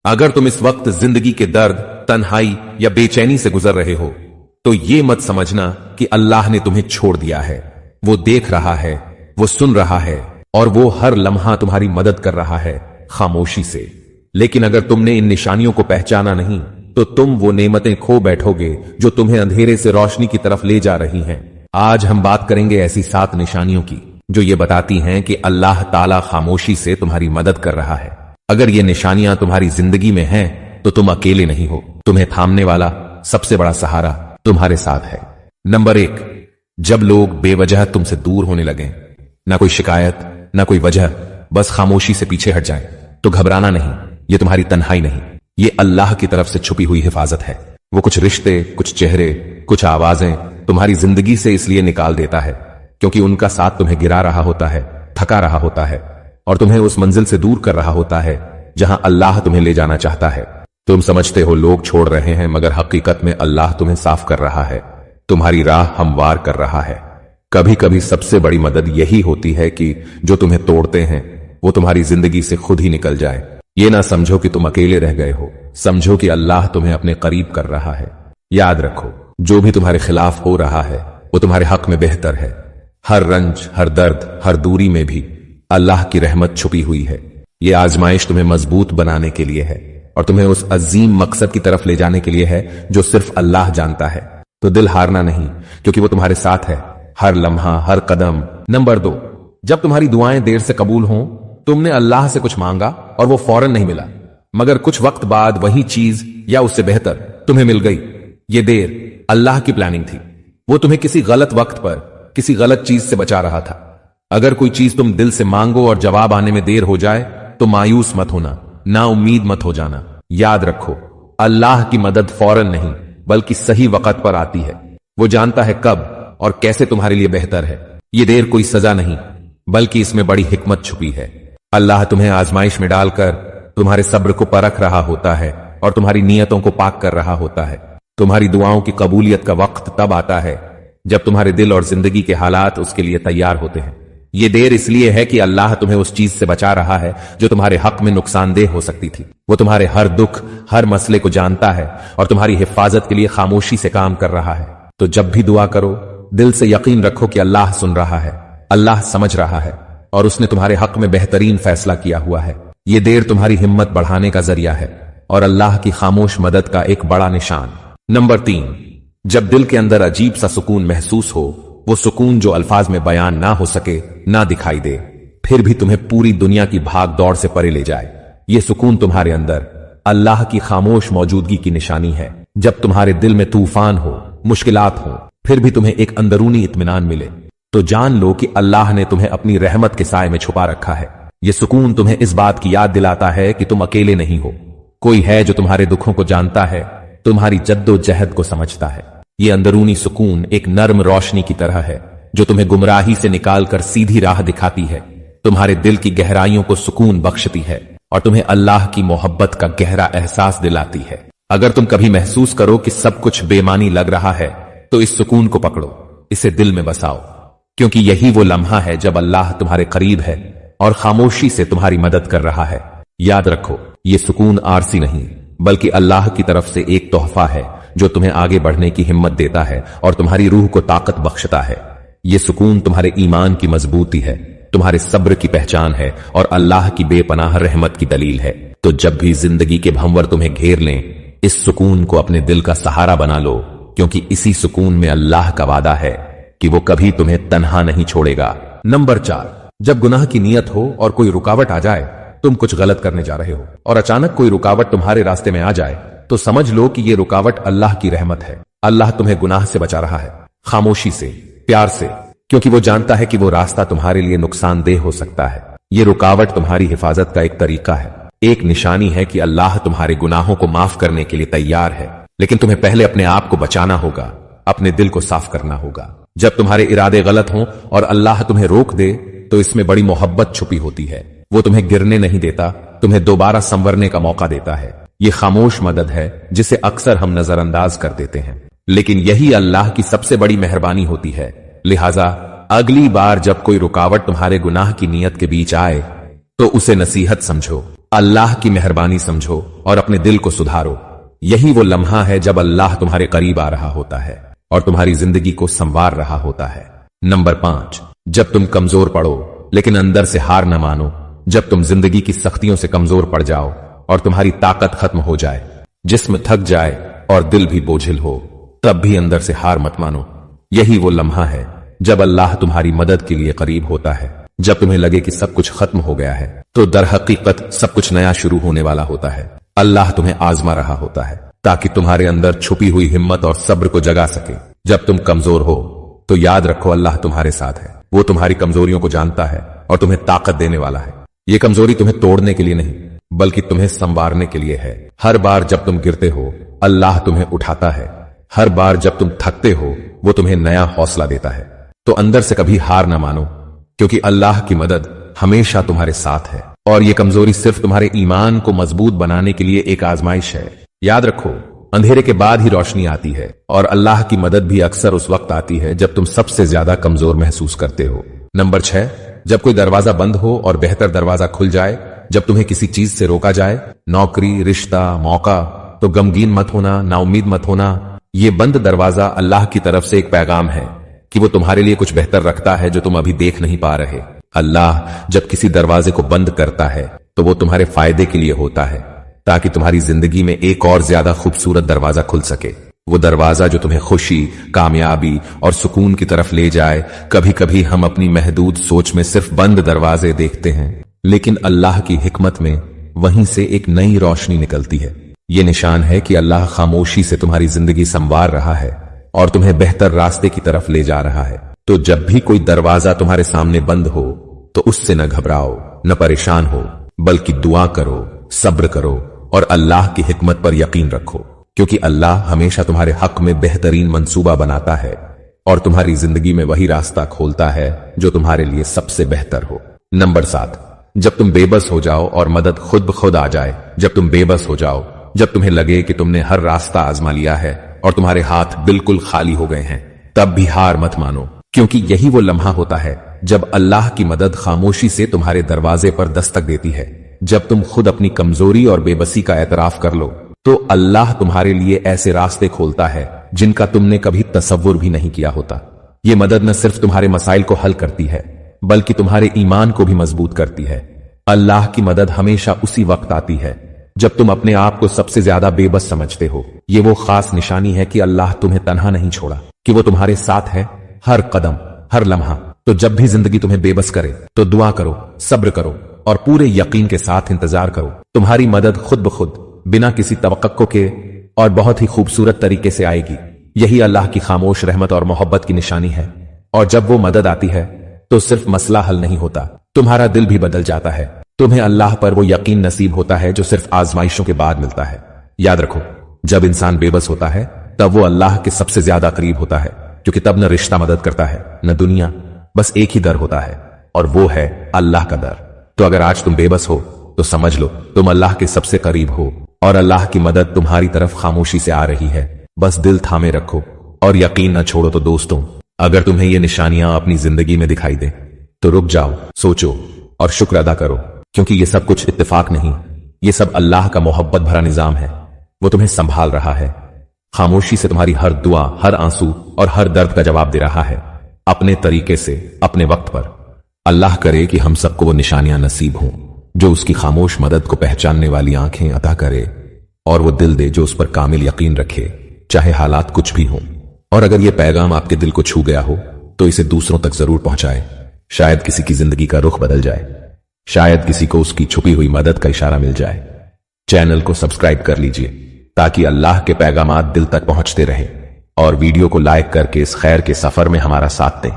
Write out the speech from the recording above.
अगर तुम इस वक्त जिंदगी के दर्द, तन्हाई या बेचैनी से गुजर रहे हो तो ये मत समझना कि अल्लाह ने तुम्हें छोड़ दिया है। वो देख रहा है, वो सुन रहा है और वो हर लम्हा तुम्हारी मदद कर रहा है खामोशी से। लेकिन अगर तुमने इन निशानियों को पहचाना नहीं तो तुम वो नेमतें खो बैठोगे जो तुम्हें अंधेरे से रोशनी की तरफ ले जा रही हैं। आज हम बात करेंगे ऐसी 7 निशानियों की जो ये बताती हैं कि अल्लाह ताला खामोशी से तुम्हारी मदद कर रहा है। अगर ये निशानियां तुम्हारी जिंदगी में हैं तो तुम अकेले नहीं हो, तुम्हें थामने वाला सबसे बड़ा सहारा तुम्हारे साथ है। नंबर 1, जब लोग बेवजह तुमसे दूर होने लगें, ना कोई शिकायत, ना कोई वजह, बस खामोशी से पीछे हट जाएं, तो घबराना नहीं, ये तुम्हारी तन्हाई नहीं, ये अल्लाह की तरफ से छुपी हुई हिफाजत है। वो कुछ रिश्ते, कुछ चेहरे, कुछ आवाजें तुम्हारी जिंदगी से इसलिए निकाल देता है क्योंकि उनका साथ तुम्हें गिरा रहा होता है, थका रहा होता है और तुम्हें उस मंजिल से दूर कर रहा होता है जहां अल्लाह तुम्हें ले जाना चाहता है। तुम समझते हो लोग छोड़ रहे हैं, मगर हकीकत में अल्लाह तुम्हें साफ कर रहा है, तुम्हारी राह हमवार कर रहा है। कभी कभी सबसे बड़ी मदद यही होती है कि जो तुम्हें तोड़ते हैं वो तुम्हारी जिंदगी से खुद ही निकल जाए। ये ना समझो कि तुम अकेले रह गए हो, समझो कि अल्लाह तुम्हें अपने करीब कर रहा है। याद रखो, जो भी तुम्हारे खिलाफ हो रहा है वो तुम्हारे हक में बेहतर है। हर रंज, हर दर्द, हर दूरी में भी अल्लाह की रहमत छुपी हुई है। ये आजमाइश तुम्हें मजबूत बनाने के लिए है और तुम्हें उस अजीम मकसद की तरफ ले जाने के लिए है जो सिर्फ अल्लाह जानता है। तो दिल हारना नहीं, क्योंकि वो तुम्हारे साथ है हर लम्हा, हर कदम। नंबर 2, जब तुम्हारी दुआएं देर से कबूल हों, तुमने अल्लाह से कुछ मांगा और वो फौरन नहीं मिला, मगर कुछ वक्त बाद वही चीज या उससे बेहतर तुम्हें मिल गई। ये देर अल्लाह की प्लानिंग थी। वो तुम्हें किसी गलत वक्त पर किसी गलत चीज से बचा रहा था। अगर कोई चीज तुम दिल से मांगो और जवाब आने में देर हो जाए तो मायूस मत होना, ना उम्मीद मत हो जाना। याद रखो, अल्लाह की मदद फौरन नहीं बल्कि सही वक्त पर आती है। वो जानता है कब और कैसे तुम्हारे लिए बेहतर है। ये देर कोई सजा नहीं बल्कि इसमें बड़ी हिकमत छुपी है। अल्लाह तुम्हें आजमाइश में डालकर तुम्हारे सब्र को परख रहा होता है और तुम्हारी नियतों को पाक कर रहा होता है। तुम्हारी दुआओं की कबूलियत का वक्त तब आता है जब तुम्हारे दिल और जिंदगी के हालात उसके लिए तैयार होते हैं। ये देर इसलिए है कि अल्लाह तुम्हें उस चीज से बचा रहा है जो तुम्हारे हक में नुकसानदेह हो सकती थी। वो तुम्हारे हर दुख, हर मसले को जानता है और तुम्हारी हिफाजत के लिए खामोशी से काम कर रहा है। तो जब भी दुआ करो, दिल से यकीन रखो कि अल्लाह सुन रहा है, अल्लाह समझ रहा है और उसने तुम्हारे हक में बेहतरीन फैसला किया हुआ है। ये देर तुम्हारी हिम्मत बढ़ाने का जरिया है और अल्लाह की खामोश मदद का एक बड़ा निशान। नंबर 3, जब दिल के अंदर अजीब सा सुकून महसूस हो, वो सुकून जो अल्फाज में बयान ना हो सके, ना दिखाई दे, फिर भी तुम्हें पूरी दुनिया की भाग दौड़ से परे ले जाए। ये सुकून तुम्हारे अंदर अल्लाह की खामोश मौजूदगी की निशानी है। जब तुम्हारे दिल में तूफान हो, मुश्किलात हो, फिर भी तुम्हें एक अंदरूनी इत्मीनान मिले, तो जान लो कि अल्लाह ने तुम्हें अपनी रहमत के साए में छुपा रखा है। ये सुकून तुम्हें इस बात की याद दिलाता है कि तुम अकेले नहीं हो, कोई है जो तुम्हारे दुखों को जानता है, तुम्हारी जद्दोजहद को समझता है। ये अंदरूनी सुकून एक नर्म रोशनी की तरह है जो तुम्हें गुमराही से निकालकर सीधी राह दिखाती है, तुम्हारे दिल की गहराइयों को सुकून बख्शती है और तुम्हें अल्लाह की मोहब्बत का गहरा एहसास दिलाती है। अगर तुम कभी महसूस करो कि सब कुछ बेमानी लग रहा है तो इस सुकून को पकड़ो, इसे दिल में बसाओ, क्योंकि यही वो लम्हा है जब अल्लाह तुम्हारे करीब है और खामोशी से तुम्हारी मदद कर रहा है। याद रखो, ये सुकून आरसी नहीं बल्कि अल्लाह की तरफ से एक तोहफा है जो तुम्हें आगे बढ़ने की हिम्मत देता है और तुम्हारी रूह को ताकत बख्शता है। ये सुकून तुम्हारे ईमान की मजबूती है, तुम्हारे सब्र की पहचान है और अल्लाह की बेपनाह रहमत की दलील है। तो जब भी जिंदगी के भंवर तुम्हें घेर लें, इस सुकून को अपने दिल का सहारा बना लो, क्योंकि इसी सुकून में अल्लाह का वादा है कि वो कभी तुम्हें तन्हा नहीं छोड़ेगा। नंबर 4, जब गुनाह की नीयत हो और कोई रुकावट आ जाए, तुम कुछ गलत करने जा रहे हो और अचानक कोई रुकावट तुम्हारे रास्ते में आ जाए, तो समझ लो कि ये रुकावट अल्लाह की रहमत है। अल्लाह तुम्हें गुनाह से बचा रहा है, खामोशी से, प्यार से, क्योंकि वो जानता है कि वो रास्ता तुम्हारे लिए नुकसानदेह हो सकता है। ये रुकावट तुम्हारी हिफाजत का एक तरीका है, एक निशानी है कि अल्लाह तुम्हारे गुनाहों को माफ करने के लिए तैयार है। लेकिन तुम्हें पहले अपने आप को बचाना होगा, अपने दिल को साफ करना होगा। जब तुम्हारे इरादे गलत हों और अल्लाह तुम्हें रोक दे तो इसमें बड़ी मोहब्बत छुपी होती है। वो तुम्हें गिरने नहीं देता, तुम्हें दोबारा संवरने का मौका देता है। ये खामोश मदद है जिसे अक्सर हम नजरअंदाज कर देते हैं, लेकिन यही अल्लाह की सबसे बड़ी मेहरबानी होती है। लिहाजा अगली बार जब कोई रुकावट तुम्हारे गुनाह की नीयत के बीच आए तो उसे नसीहत समझो, अल्लाह की मेहरबानी समझो और अपने दिल को सुधारो। यही वो लम्हा है जब अल्लाह तुम्हारे करीब आ रहा होता है और तुम्हारी जिंदगी को संवार रहा होता है। नंबर 5, जब तुम कमजोर पड़ो लेकिन अंदर से हार न मानो। जब तुम जिंदगी की सख्तियों से कमजोर पड़ जाओ और तुम्हारी ताकत खत्म हो जाए, जिस्म थक जाए और दिल भी बोझिल हो, तब भी अंदर से हार मत मानो। यही वो लम्हा है जब अल्लाह तुम्हारी मदद के लिए करीब होता है। जब तुम्हें लगे कि सब कुछ खत्म हो गया है, तो दर हकीकत सब कुछ नया शुरू होने वाला होता है। अल्लाह तुम्हें आजमा रहा होता है ताकि तुम्हारे अंदर छुपी हुई हिम्मत और सब्र को जगा सके। जब तुम कमजोर हो तो याद रखो अल्लाह तुम्हारे साथ है। वो तुम्हारी कमजोरियों को जानता है और तुम्हें ताकत देने वाला है। ये कमजोरी तुम्हें तोड़ने के लिए नहीं, बल्कि तुम्हें संवारने के लिए है। हर बार जब तुम गिरते हो, अल्लाह तुम्हें उठाता है। हर बार जब तुम थकते हो, वो तुम्हें नया हौसला देता है। तो अंदर से कभी हार ना मानो, क्योंकि अल्लाह की मदद हमेशा तुम्हारे साथ है। और ये कमजोरी सिर्फ तुम्हारे ईमान को मजबूत बनाने के लिए एक आजमाइश है। याद रखो, अंधेरे के बाद ही रोशनी आती है और अल्लाह की मदद भी अक्सर उस वक्त आती है जब तुम सबसे ज्यादा कमजोर महसूस करते हो। नंबर 6, जब कोई दरवाजा बंद हो और बेहतर दरवाजा खुल जाए। जब तुम्हें किसी चीज से रोका जाए, नौकरी, रिश्ता, मौका, तो गमगीन मत होना, नाउम्मीद मत होना। ये बंद दरवाजा अल्लाह की तरफ से एक पैगाम है कि वो तुम्हारे लिए कुछ बेहतर रखता है जो तुम अभी देख नहीं पा रहे। अल्लाह जब किसी दरवाजे को बंद करता है तो वो तुम्हारे फायदे के लिए होता है, ताकि तुम्हारी जिंदगी में एक और ज्यादा खूबसूरत दरवाजा खुल सके। वो दरवाजा जो तुम्हें खुशी, कामयाबी और सुकून की तरफ ले जाए। कभी कभी हम अपनी महदूद सोच में सिर्फ बंद दरवाजे देखते हैं, लेकिन अल्लाह की हिकमत में वहीं से एक नई रोशनी निकलती है। ये निशान है कि अल्लाह खामोशी से तुम्हारी जिंदगी संवार रहा है और तुम्हें बेहतर रास्ते की तरफ ले जा रहा है। तो जब भी कोई दरवाजा तुम्हारे सामने बंद हो, तो उससे न घबराओ, न परेशान हो, बल्कि दुआ करो, सब्र करो और अल्लाह की हिकमत पर यकीन रखो, क्योंकि अल्लाह हमेशा तुम्हारे हक में बेहतरीन मंसूबा बनाता है और तुम्हारी जिंदगी में वही रास्ता खोलता है जो तुम्हारे लिए सबसे बेहतर हो। नंबर 7, जब तुम बेबस हो जाओ और मदद खुद ब खुद आ जाए। जब तुम बेबस हो जाओ, जब तुम्हें लगे कि तुमने हर रास्ता आजमा लिया है और तुम्हारे हाथ बिल्कुल खाली हो गए हैं, तब भी हार मत मानो, क्योंकि यही वो लम्हा होता है जब अल्लाह की मदद खामोशी से तुम्हारे दरवाजे पर दस्तक देती है। जब तुम खुद अपनी कमजोरी और बेबसी का एतराफ कर लो, तो अल्लाह तुम्हारे लिए ऐसे रास्ते खोलता है जिनका तुमने कभी तसव्वुर भी नहीं किया होता। ये मदद न सिर्फ तुम्हारे मसाइल को हल करती है, बल्कि तुम्हारे ईमान को भी मजबूत करती है। अल्लाह की मदद हमेशा उसी वक्त आती है जब तुम अपने आप को सबसे ज्यादा बेबस समझते हो। ये वो खास निशानी है कि अल्लाह तुम्हें तन्हा नहीं छोड़ा, कि वो तुम्हारे साथ है हर कदम, हर लम्हा। तो जब भी जिंदगी तुम्हें बेबस करे, तो दुआ करो, सब्र करो और पूरे यकीन के साथ इंतजार करो। तुम्हारी मदद खुद ब खुद, बिना किसी तवक्को के और बहुत ही खूबसूरत तरीके से आएगी। यही अल्लाह की खामोश रहमत और मोहब्बत की निशानी है। और जब वो मदद आती है, तो सिर्फ मसला हल नहीं होता, तुम्हारा दिल भी बदल जाता है। तुम्हें अल्लाह पर वो यकीन नसीब होता है जो सिर्फ आजमाइशों के बाद मिलता है। याद रखो, जब इंसान बेबस होता है, तब वो अल्लाह के सबसे ज्यादा करीब होता है, क्योंकि तब न रिश्ता मदद करता है, न दुनिया। बस एक ही दर होता है, और वो है अल्लाह का दर। तो अगर आज तुम बेबस हो, तो समझ लो तुम अल्लाह के सबसे करीब हो और अल्लाह की मदद तुम्हारी तरफ खामोशी से आ रही है। बस दिल थामे रखो और यकीन न छोड़ो। तो दोस्तों, अगर तुम्हें ये निशानियां अपनी जिंदगी में दिखाई दे, तो रुक जाओ, सोचो और शुक्र अदा करो, क्योंकि ये सब कुछ इत्तेफाक नहीं, ये सब अल्लाह का मोहब्बत भरा निजाम है। वो तुम्हें संभाल रहा है, खामोशी से तुम्हारी हर दुआ, हर आंसू और हर दर्द का जवाब दे रहा है, अपने तरीके से, अपने वक्त पर। अल्लाह करे कि हम सबको वो निशानियां नसीब हों जो उसकी खामोश मदद को पहचानने वाली आंखें अता करे, और वो दिल दे जो उस पर कामिल यकीन रखे, चाहे हालात कुछ भी हों। और अगर ये पैगाम आपके दिल को छू गया हो, तो इसे दूसरों तक जरूर पहुंचाएं। शायद किसी की जिंदगी का रुख बदल जाए, शायद किसी को उसकी छुपी हुई मदद का इशारा मिल जाए। चैनल को सब्सक्राइब कर लीजिए ताकि अल्लाह के पैगामात दिल तक पहुंचते रहे, और वीडियो को लाइक करके इस खैर के सफर में हमारा साथ दें।